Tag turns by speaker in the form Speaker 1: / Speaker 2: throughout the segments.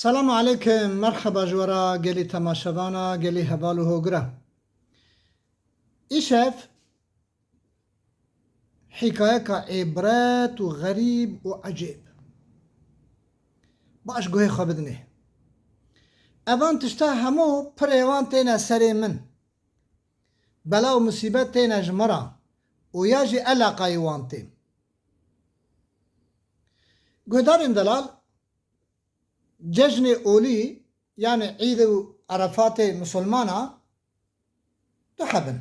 Speaker 1: سلام علیکم، مرحبا جورا گلی تماشاوانا گلی هبالو هوگرا. ایشف حکایه که عبرت و غریب و عجیب باش گوه خوابدنه. اوان تشتا همو پر ایوان تینا سری من بلا و مصیبت تینا جمرا و یاجی علاقه ایوان تیم گوه داریم دلال جشن اولی يعني عيد عرفات مسلمانة تحبن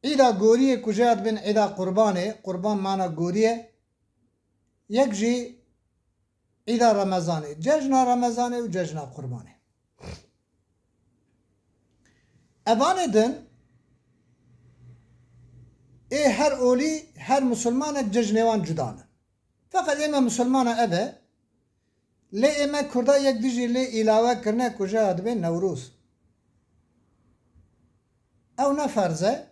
Speaker 1: عيدا قورية كجاد بن عيدا قرباني قربان معنا قورية يكجي عيدا رمضاني جشن رمضاني وجشن قرباني أباني دن إيه هر أولي هر مسلمانة جشنوان جدانا فقط إما مسلمانة أبا لی اما کرده یک دیجی لی ایلاوه کرنه کجا ادبه نوروز او نه فرزه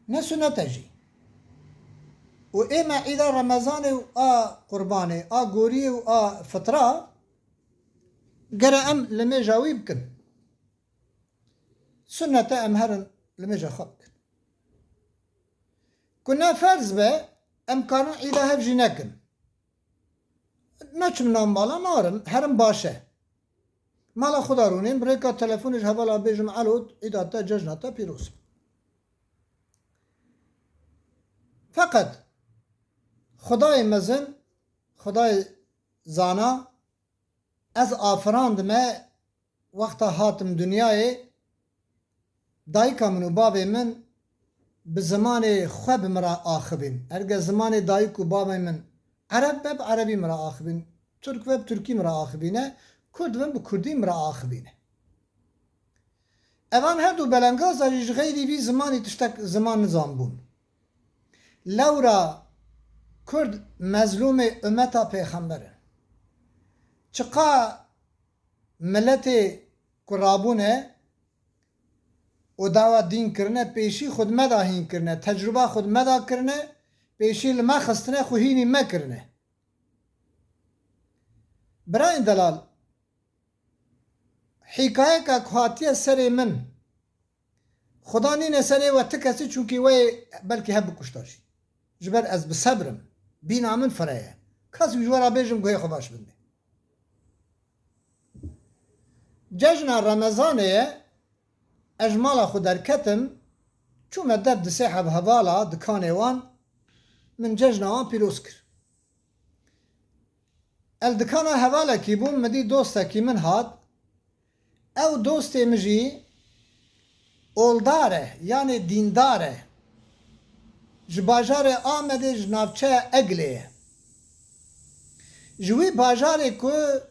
Speaker 1: نه سنته جی و اما ایدا رمضان و قربانه گوری و فطره گره ام لمی جاوی بکن سنته ام هرن لمی جا خواب کن کنا فرز به ام کارن ایدا هفجی نکن نچم نام مالا نارم هرم باشه مالا خدا رونیم بریکا تلفونش حوالا بیجم علود ایداتا ججناتا پیروز فقط خدای مزن خدای زانا از آفراند ما وقتا هاتم دنیای دایکا من و بابی من به زمان خواب مرا آخبین ارگه زمان دایک و بابی من عرب بب عربی مرا آخبین ترک بب ترکی مرا آخبینه کرد بب کردی مرا آخبینه اوان هر دو بلنگاز اجیج غیری وی زمانی تشتک زمان نظام بون لورا کرد مظلوم امتا پیغمبره چقا ملت کرابونه و دعوت دین کرنه پیشی خود مداهین کرنه تجربه خود مدا کرنه پیشی لما خستنه خوهینی مکرنه برای دلال حکایه که کهاتیه سری من خدا نینه سری و تکسی چونکی وی بلکه هب کشتاشی جبر از بصبرم بینا من فرایه کسی جوارا بیجم گوی خواهش بنده جشن رمضانه اجمالا خود درکتم چون مدد دسیحه به هوالا دکانه وان من ججنوان پیروز کر الدکانه حواله کی بون مدی دوسته کی من هاد او دوسته مجی اولداره یعنی دینداره جباجار آمده جنابچه اگلیه جوی باجاره که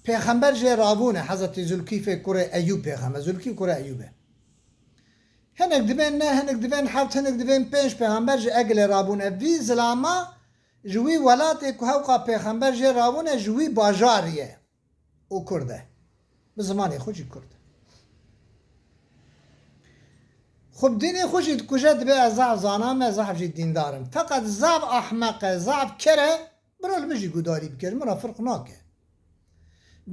Speaker 1: پیغمبر جه رابونه حضرت زلکیف کره ایوب پیغمبر زلکیف کره ایوبه هنک دبین نه هنک دبین حفت هنک دبین پنج پیغمبر جه اگل رابونه وی زلاما جوی ولات که هوقا پیغمبر جه رابونه جوی باجاریه او کرده به زمانی خوشی کرده خب دینی خوشی کجا دبی از ضعف زانام از ضعف جی دیندارم فقط ضعف احمقه ضعف کره برال بجی گوداری بکر مرا فرق ناکه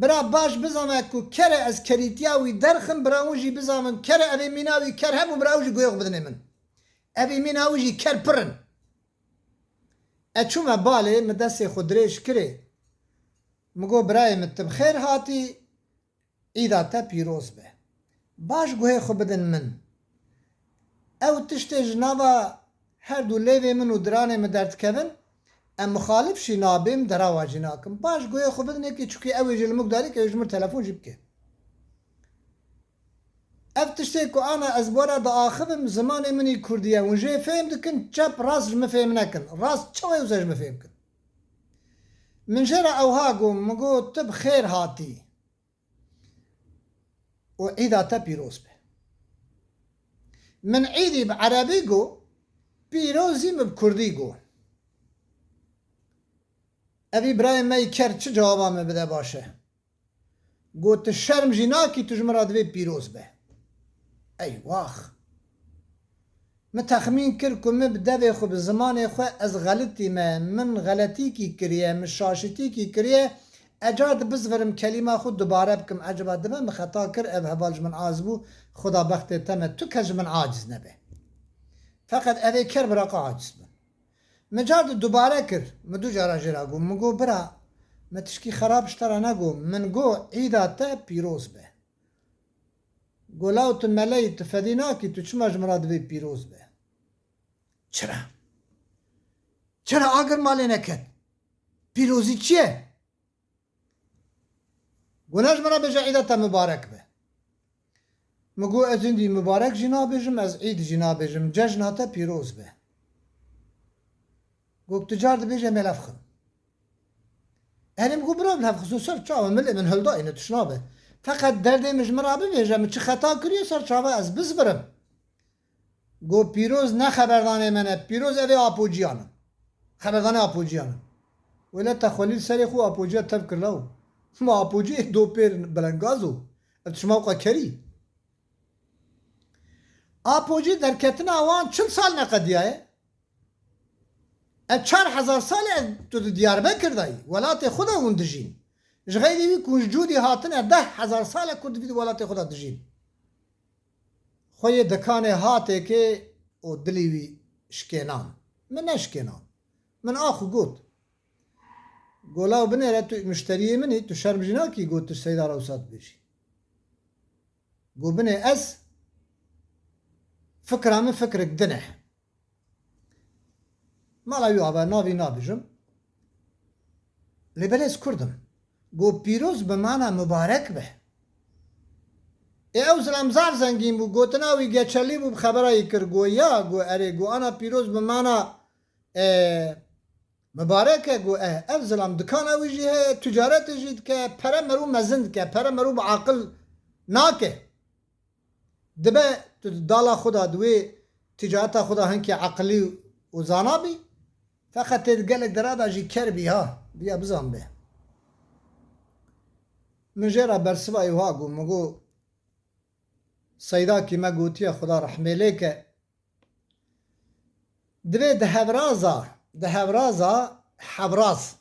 Speaker 1: برا باش بزامه که کره از کریتیاوی درخم برا اونجی بزامن کره اوی میناوی کر همون برا اونجی گویق بدنه من اوی میناویجی کر پرن اچومه باله مدست خودریش کره مگو برای متب خیر هاتی ایدا تا پیروز به باش گوه خو بدن من او تشتی جنابا هر دو لیوی من و درانه مدرد کبن ام مخالف شي نابم دراواجي ناكم باش قوي خو بدني كي تشكي اوي جل مقداري كي يجمر تلفون جيبك افتشتيكو انا ازبورا دا اخذم زماني مني كرديه ونجي فهم دكن جاب راس ما فهم نكن راس تشوي وزاج ما فهمكن من جرى اوهاقو مقو تب خير هاتي وعيدا تبيروز به من عيدي بعربيقو بيروزي بكرديقو اوی برای می کرد چه جوابا بده باشه گوت شرم جینا کی تجمرا دوی پیروز به ای واخ ما تخمین کرد که من بده خوب زمان خو از غلطی من غلطی کی کریه من شاشتی کی کریه اجاد بزورم کلمه خود دوباره بکم عجبا دمم خطا کر اف هبالج من عازبو خدا بخت تمه تو کج من عاجز نبه فقط اوه کر براقا عاجز بن مجاد دوباره کر مدو جارا جرا گو مگو برا متشکی خراب شترا نگو من گو عیدا تا پیروز به گولاو تو ملی تو فدیناکی تو چماج مراد بی پیروز به چرا آگر مالی نکد پیروزی چیه گوناش مرا بجا عیدا تا مبارک به مگو از اندی مبارک جنا بجم از عید جنا بجم جشناتا پیروز به گو تجار بجا ملف خم هنم گو برا ملف خصوصا چاوه ملی من هلدا اینه تشنابه فقط درده مجمرا ببیجم چه خطا کریه سر چاوه از بزبرم گو پیروز نه خبردانه منه پیروز اوه آپوجیانم خبردانه آپوجیانم ولی تخلیل سری خو آپوجیا تب کرلو ما آپوجی دو پیر بلنگازو اتشما وقا کری آپوجی در کتن آوان چند سال نقدیه 4000 سال تو دیار بکردای ولات خدا اون دجین جغیری وی کنج جودی هاتن 10,000 سال کرد وید ولات خدا دجین خوی دکان هاته که او دلیوی شکنان من نشکنان من آخو گوت گولاو بنه تو مشتریه منی تو شرم جنا کی گوت تو سیدار اوساد بیشی گو بنه از فکرامه فکرک دنه مالا یو آبا ناوی نابیجم لبلیز کردم گو پیروز بمانا مبارک به او زلمزار زنگین بو گوتناوی گچلی بو خبرایی کر گو یا گو اره گو انا پیروز بمانا مبارکه گو او زلم دکاناوی جی تجارت جید که پره مرو مزند که پره مرو بعقل ناکه دبه دالا خدا دوی تجارت خدا هنکی عقلی و زانابی فقط تدگلک درادا جی کر بیا بیا بزن به من جرا برسوای ها گو مگو سیدا کی ما گوتیا خدا رحمه لیکه دوی ده هورازا حوراز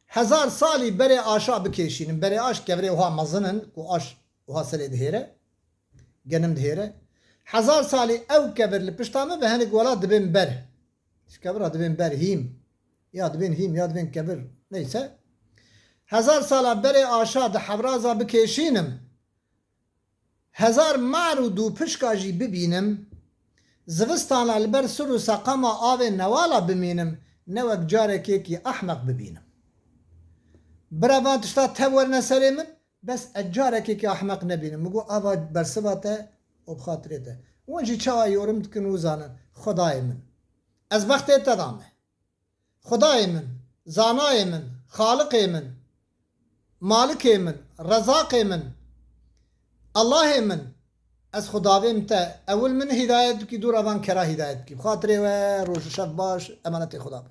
Speaker 1: 1000 سالی بره آشا بکشینم بره آش کبره وها مزنن کو آش وها سری دهیره گنم دهیره 1000 سالی او کبر لپشتامه به هنگ ولا دبین بر کبر دبین بر هیم یا دبین هیم یا دبین کبر نیسه 1000 سالا بره آشا ده حورازا بکشینم 1000 معرو دو پشکاجی ببینم زوستان البر سر و سقما آوه نوالا بمینم نوک جاره که احمق ببینم براوان تشتا تور نسره من بس اجاره که احمق نبینم مگو آوا برسواته و بخاطرته ونجی چاوه یورم تکنو زانن خدای من از بخت تدامه خدای من زانای من خالق من مالک من رزاق من الله من از خداویم تا اول من هدایت کی دور اوان کرا هدایت کی بخاطر و روش شب باش امانت خدا